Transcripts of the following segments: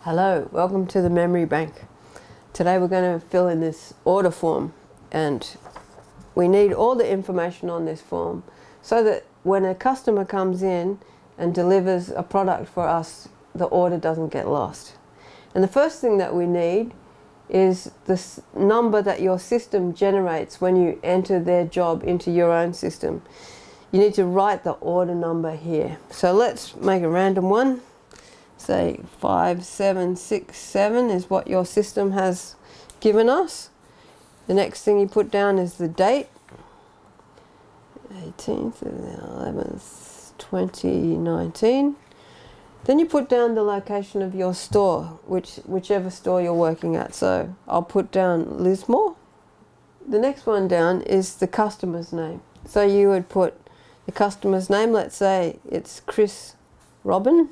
Hello, welcome to the Memory Bank. Today we're going to fill in this order form, and we need all the information on this form so that when a customer comes in and delivers a product for us, the order doesn't get lost. And the first thing that we need is this number that your system generates when you enter their job into your own system. You need to write the order number here. So let's make a random one. Say 5767 is what your system has given us. The next thing you put down is the date, 18th of the 11th, 2019. Then you put down the location of your store, whichever store you're working at. So I'll put down Lismore. The next one down is the customer's name. So you would put the customer's name, let's say it's Chris Robin.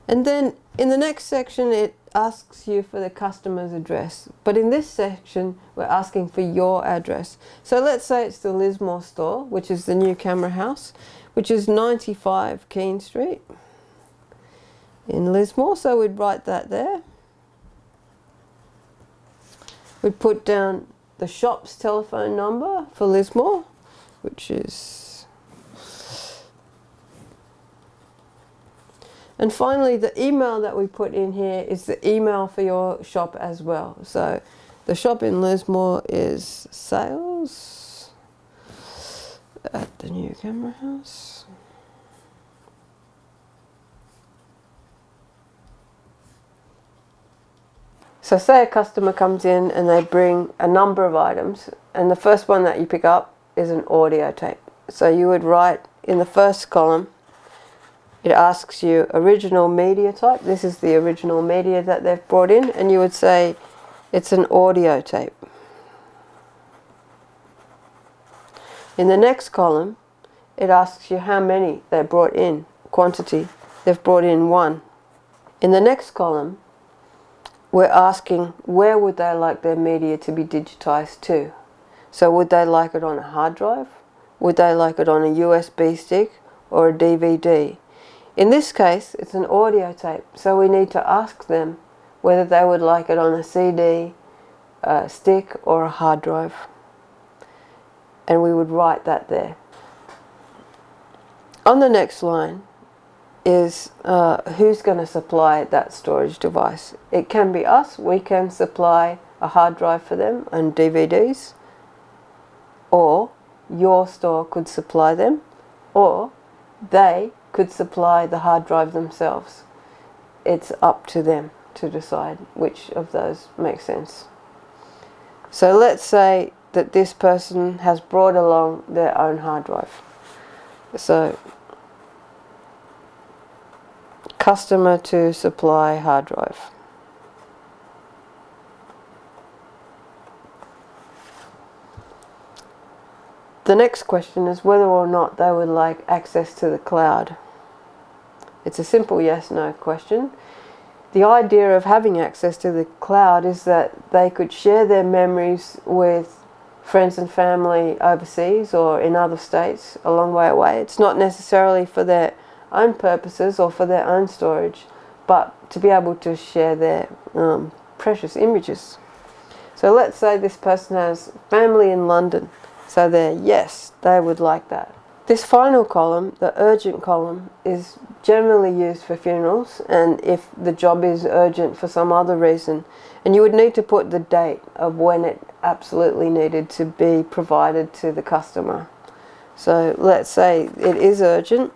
And then in the next section it asks you for the customer's address. But in this section we're asking for your address. So let's say it's the Lismore store, which is the new camera house, which is 95 Keene Street in Lismore. So we'd write that there. We'd put down the shop's telephone number for Lismore, which is... And finally, the email that we put in here is the email for your shop as well. So the shop in Lismore is sales at the new camera house. So say a customer comes in and they bring a number of items, and the first one that you pick up is an audio tape. So you would write in the first column, it asks you original media type. This is the original media that they've brought in, and you would say it's an audio tape. In the next column, it asks you how many they brought in, quantity. They've brought in 1. In the next column, we're asking where would they like their media to be digitized to. So would they like it on a hard drive? Would they like it on a USB stick or a DVD? In this case, it's an audio tape, so we need to ask them whether they would like it on a CD, a stick, or a hard drive. And we would write that there. On the next line is who's going to supply that storage device. It can be us. We can supply a hard drive for them and DVDs, or your store could supply them, or they could supply the hard drive themselves. It's up to them to decide which of those makes sense. So let's say that this person has brought along their own hard drive. So customer to supply hard drive. The next question is whether or not they would like access to the cloud. It's a simple yes/no question. The idea of having access to the cloud is that they could share their memories with friends and family overseas or in other states a long way away. It's not necessarily for their own purposes or for their own storage, but to be able to share their precious images. So let's say this person has family in London. So yes, they would like that. This final column, the urgent column, is generally used for funerals, and if the job is urgent for some other reason, and you would need to put the date of when it absolutely needed to be provided to the customer. So let's say it is urgent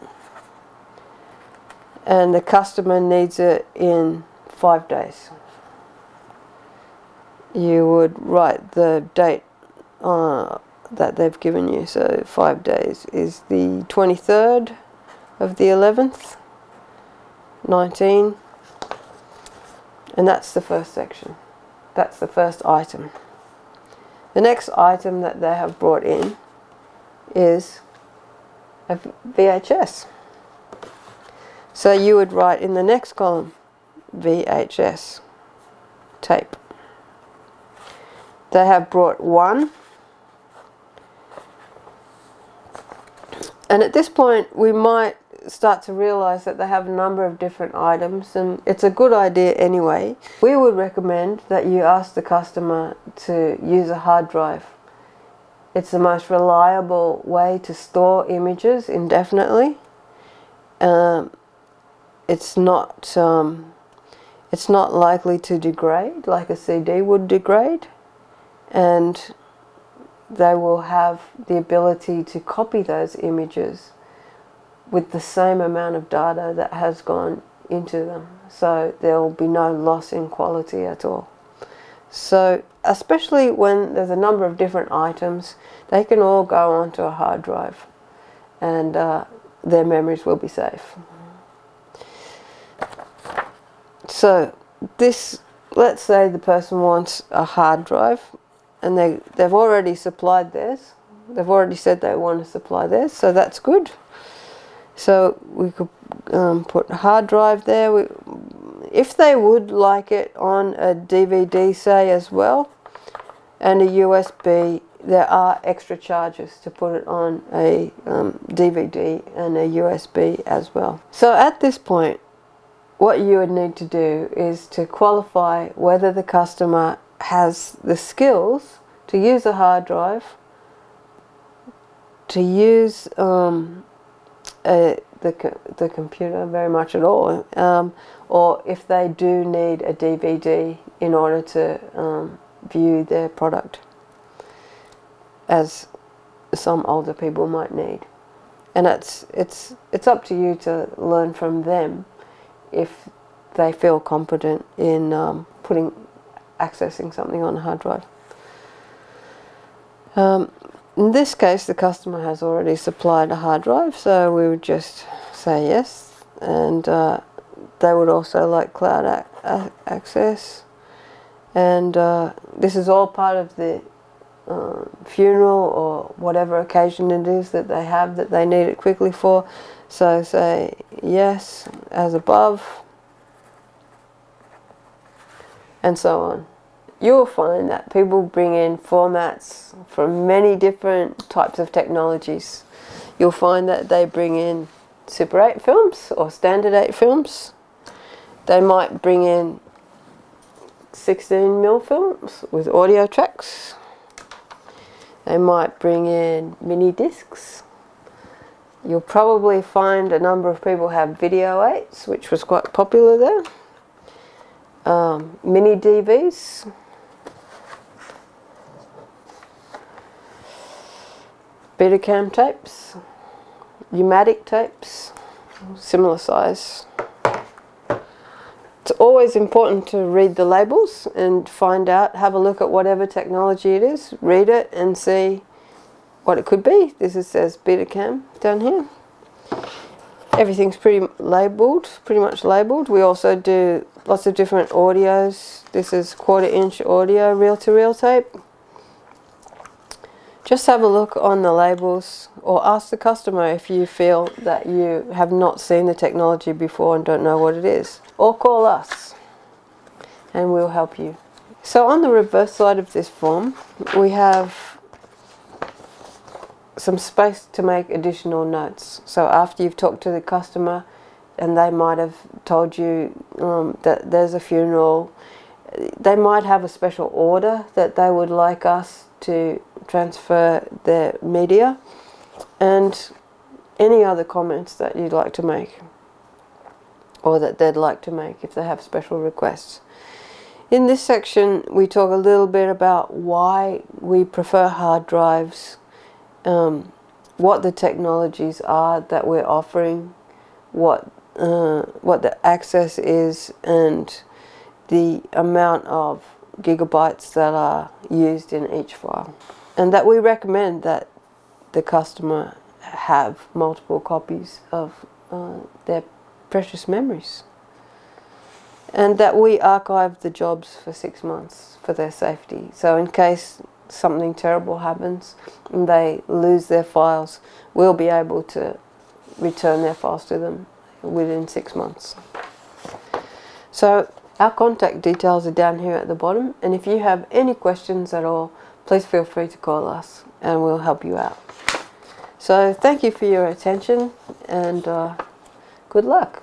and the customer needs it in 5 days. You would write the date that they've given you. So 5 days is the 23rd of the 11th, 19, and that's the first section. That's the first item. The next item that they have brought in is a VHS. So you would write in the next column VHS tape. they have brought one. And at this point, we might start to realize that they have a number of different items, and it's a good idea anyway. We would recommend that you ask the customer to use a hard drive. It's the most reliable way to store images indefinitely. It's not likely to degrade like a CD would degrade, and they will have the ability to copy those images with the same amount of data that has gone into them. So there will be no loss in quality at all. So especially when there's a number of different items, they can all go onto a hard drive, and their memories will be safe. So this, let's say the person wants a hard drive, and they've already supplied theirs. They've already said they want to supply theirs, so that's good. So we could put a hard drive there. If they would like it on a DVD, say, as well, and a USB, there are extra charges to put it on a DVD and a USB as well. So at this point, what you would need to do is to qualify whether the customer has the skills to use a hard drive, to use the computer very much at all, or if they do need a DVD in order to view their product, as some older people might need. And it's up to you to learn from them if they feel competent in accessing something on a hard drive. In this case, the customer has already supplied a hard drive, so we would just say yes, and they would also like cloud access, and this is all part of the funeral or whatever occasion it is that they have that they need it quickly for. So say yes as above, and so on. You'll find that people bring in formats from many different types of technologies. You'll find that they bring in Super 8 films or Standard 8 films. They might bring in 16mm films with audio tracks. They might bring in mini discs. You'll probably find a number of people have Video 8s, which was quite popular there. Mini DVs. Betacam tapes, pneumatic tapes, similar size. It's always important to read the labels and find out, have a look at whatever technology it is, read it and see what it could be. This says Betacam down here. Everything's pretty much labeled. We also do lots of different audios. This is 1/4" audio, reel-to-reel tape. Just have a look on the labels, or ask the customer if you feel that you have not seen the technology before and don't know what it is. Or call us and we'll help you. So on the reverse side of this form, we have some space to make additional notes. So after you've talked to the customer and they might have told you that there's a funeral, they might have a special order that they would like us to transfer their media, and any other comments that you'd like to make or that they'd like to make if they have special requests. In this section we talk a little bit about why we prefer hard drives, what the technologies are that we're offering, what the access is, and the amount of gigabytes that are used in each file, and that we recommend that the customer have multiple copies of their precious memories, and that we archive the jobs for 6 months for their safety. So in case something terrible happens and they lose their files, we'll be able to return their files to them within 6 months. So Our contact details are down here at the bottom, and if you have any questions at all, please feel free to call us and we'll help you out. So thank you for your attention, and good luck.